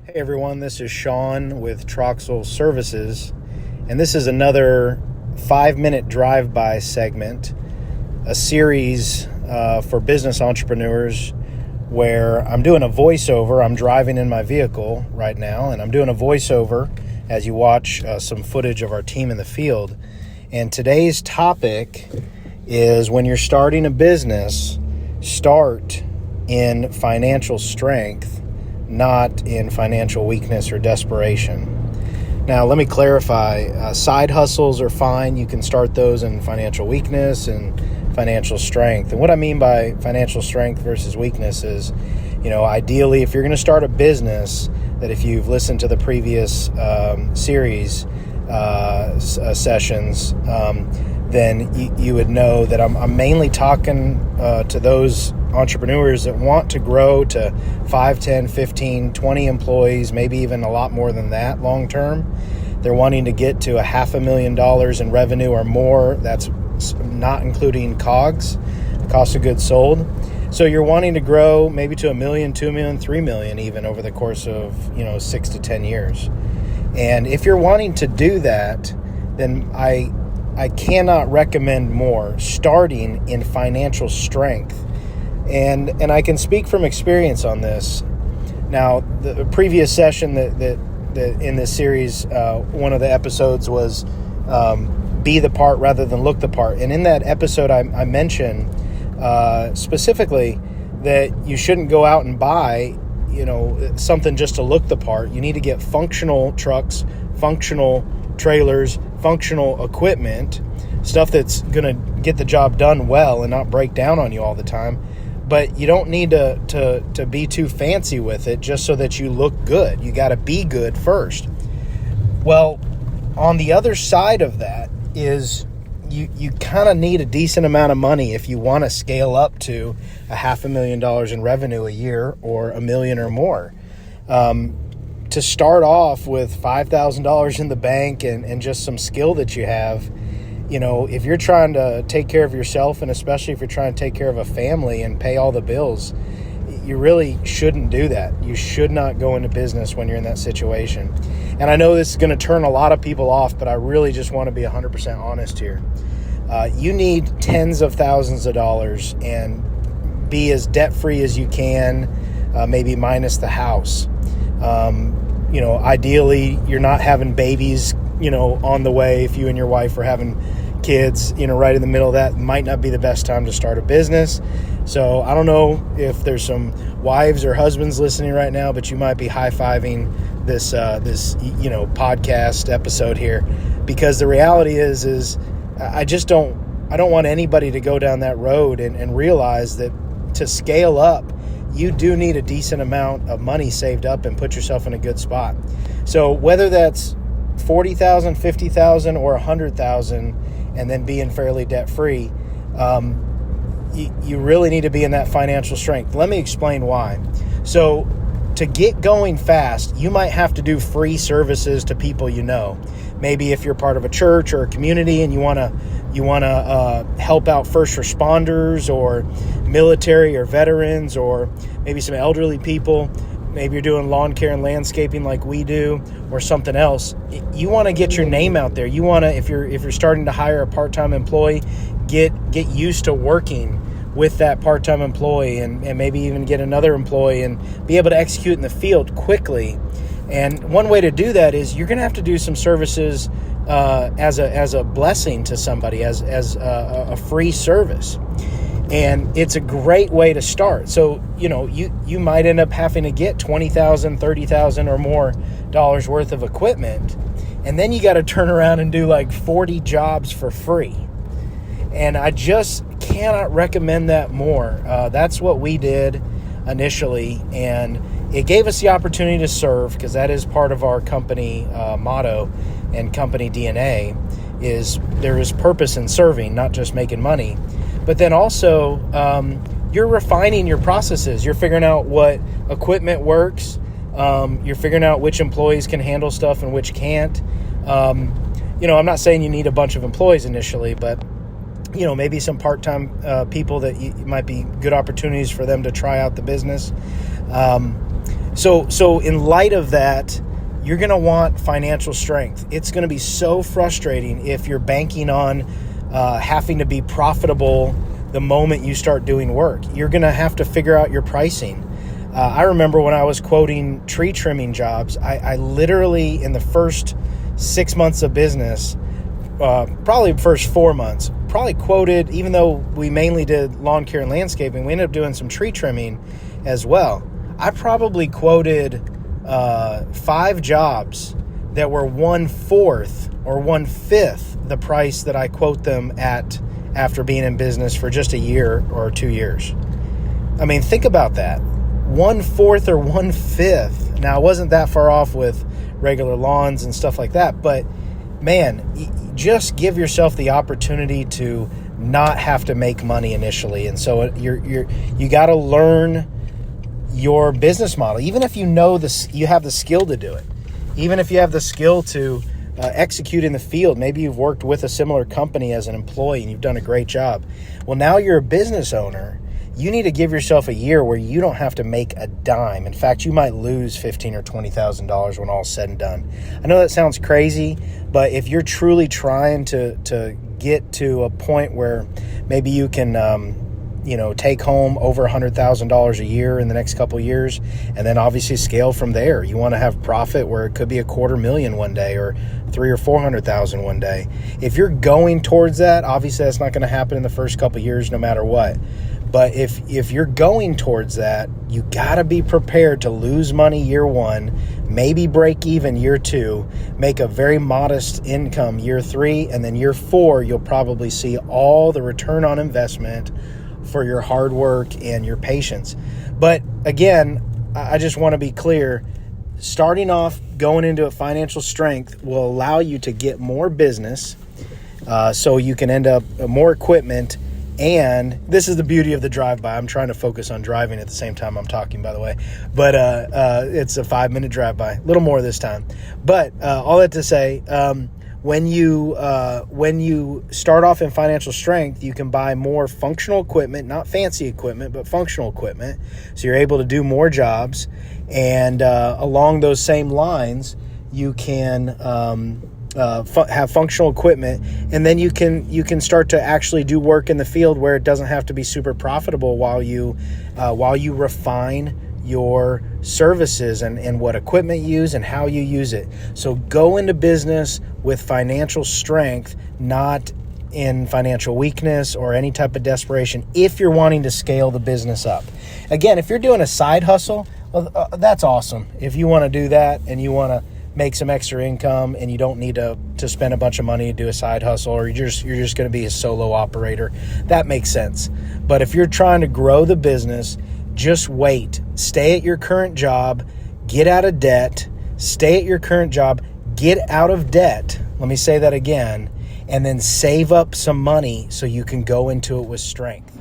Hey everyone, this is Sean with Troxel Services, and this is another 5-minute drive-by segment, a series for business entrepreneurs where I'm doing a voiceover. I'm driving in my vehicle right now, and I'm doing a voiceover as you watch some footage of our team in the field. And today's topic is when you're starting a business, start in financial strength, not in financial weakness or desperation. Now, let me clarify. Side hustles are fine. You can start those in financial weakness and financial strength. And what I mean by financial strength versus weakness is, ideally, if you're going to start a business, that if you've listened to the previous series sessions, then you would know that I'm mainly talking to those entrepreneurs that want to grow to 5, 10, 15, 20 employees, maybe even a lot more than that long term. They're wanting to get to $500,000 in revenue or more. That's not including COGS, cost of goods sold. So you're wanting to grow maybe to $1 million, $2 million, $3 million even over the course of 6 to 10 years. And if you're wanting to do that, then I cannot recommend more starting in financial strength. And I can speak from experience on this. Now, the previous session that in this series, one of the episodes was be the part rather than look the part. And in that episode, I mentioned specifically that you shouldn't go out and buy something just to look the part. You need to get functional trucks, functional trailers, functional equipment, stuff that's going to get the job done well and not break down on you all the time. But you don't need to be too fancy with it just so that you look good. You got to be good first. Well, on the other side of that is you kind of need a decent amount of money if you want to scale up to $500,000 in revenue a year or $1 million or more. To start off with $5,000 in the bank and just some skill that you have, if you're trying to take care of yourself, and especially if you're trying to take care of a family and pay all the bills, you really shouldn't do that. You should not go into business when you're in that situation. And I know this is going to turn a lot of people off, but I really just want to be 100% honest here. You need tens of thousands of dollars and be as debt-free as you can, maybe minus the house. Ideally, you're not having babies, on the way. If you and your wife are having kids, right in the middle of that, might not be the best time to start a business. So I don't know if there's some wives or husbands listening right now, but you might be high-fiving this podcast episode here, because the reality is I don't want anybody to go down that road and realize that to scale up, you do need a decent amount of money saved up and put yourself in a good spot. So whether that's $40,000, $50,000, or $100,000, and then being fairly debt-free, you really need to be in that financial strength. Let me explain why. So to get going fast, you might have to do free services to people you know. Maybe if you're part of a church or a community and you want to help out first responders or military or veterans, or maybe some elderly people. Maybe you're doing lawn care and landscaping like we do, or something else. You want to get your name out there. You want to, if you're starting to hire a part-time employee, get used to working with that part-time employee, and maybe even get another employee and be able to execute in the field quickly. And one way to do that is you're going to have to do some services as a blessing to somebody, as a free service. And it's a great way to start. So, you might end up having to get $20,000, $30,000 or more dollars worth of equipment. And then you got to turn around and do like 40 jobs for free. And I just cannot recommend that more. That's what we did initially. And it gave us the opportunity to serve, because that is part of our company motto and company DNA, is there is purpose in serving, not just making money. But then also, you're refining your processes. You're figuring out what equipment works. You're figuring out which employees can handle stuff and which can't. I'm not saying you need a bunch of employees initially, but maybe some part-time people that might be good opportunities for them to try out the business. So in light of that, you're going to want financial strength. It's going to be so frustrating if you're banking on having to be profitable the moment you start doing work. You're going to have to figure out your pricing. I remember when I was quoting tree trimming jobs, I literally, in the first 6 months of business, probably the first 4 months, probably quoted, even though we mainly did lawn care and landscaping, we ended up doing some tree trimming as well. I probably quoted 5 jobs that were 1/4 or 1/5 the price that I quote them at after being in business for just a year or 2 years. I mean, think about that. 1/4 or 1/5. Now, I wasn't that far off with regular lawns and stuff like that, but man, just give yourself the opportunity to not have to make money initially. And so you got to learn your business model, even if you know this, you have the skill to do it. Even if you have the skill to execute in the field, maybe you've worked with a similar company as an employee and you've done a great job. Well, now you're a business owner. You need to give yourself a year where you don't have to make a dime. In fact, you might lose $15,000 or $20,000 when all's said and done. I know that sounds crazy, but if you're truly trying to get to a point where maybe you can take home over $100,000 a year in the next couple of years, and then obviously scale from there. You want to have profit where it could be $250,000 one day, or $300,000 or $400,000 one day. If you're going towards that, obviously that's not going to happen in the first couple of years, no matter what. But if you're going towards that, you got to be prepared to lose money year 1, maybe break even year 2, make a very modest income year 3, and then year 4, you'll probably see all the return on investment for your hard work and your patience. But again, I just want to be clear, starting off going into a financial strength will allow you to get more business, so you can end up more equipment. And this is the beauty of the drive-by. I'm trying to focus on driving at the same time I'm talking, by the way. But it's a 5-minute drive-by, a little more this time. But all that to say, when you start off in financial strength, you can buy more functional equipment, not fancy equipment, but functional equipment. So you're able to do more jobs. And along those same lines, you can have functional equipment, and then you can start to actually do work in the field where it doesn't have to be super profitable while you refine your services and what equipment you use and how you use it. So go into business with financial strength, not in financial weakness or any type of desperation, if you're wanting to scale the business up. Again, if you're doing a side hustle, that's awesome. If you want to do that and you want to make some extra income and you don't need to spend a bunch of money to do a side hustle, or you're just going to be a solo operator, that makes sense. But if you're trying to grow the business, just wait. Stay at your current job, get out of debt, stay at your current job, get out of debt. Let me say that again, and then save up some money so you can go into it with strength.